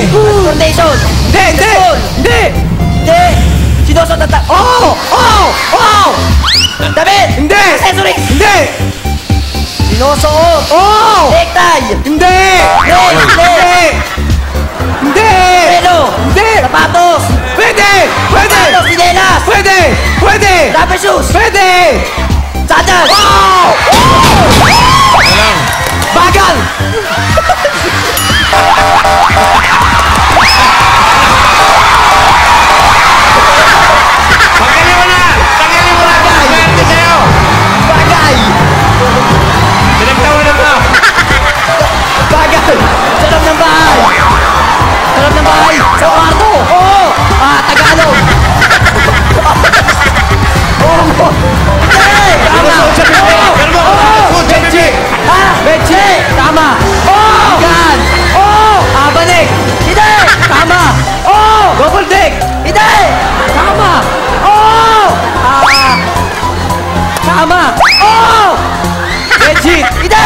Transportation. Hindi, hindi! School. Hindi! Hindi. Sinusuot na Oh! Oh! Oh! Damit. Hindi! Accessories. Hindi! Sinusuot. Oh! Necktie. Hindi! Hindi. Hindi! Pelo. Hindi! Sapatos. Pwede! Pwede! Sapatos. Sinelas. Pwede! Pwede! Rubber shoes. Pwede! Sandals. Oh! Bagal! Tanggalin mo na! Tanggalin mo na! Swerte sa'yo! Bagay. Pinagtawanan mo! Bagay. Sa loob ng bahay. Sa loob ng bahay. Sa kwarto. Oo. Tagalog. Oo. Hindi. Tama. Pero mo! Benji! Ha? Benji! Tama. Oo. Gan. Oo. Banig. Hindi. Tama. Oo. Double deck! Hindi. Tama. Oo. Tama. Oo. Benji! Hindi.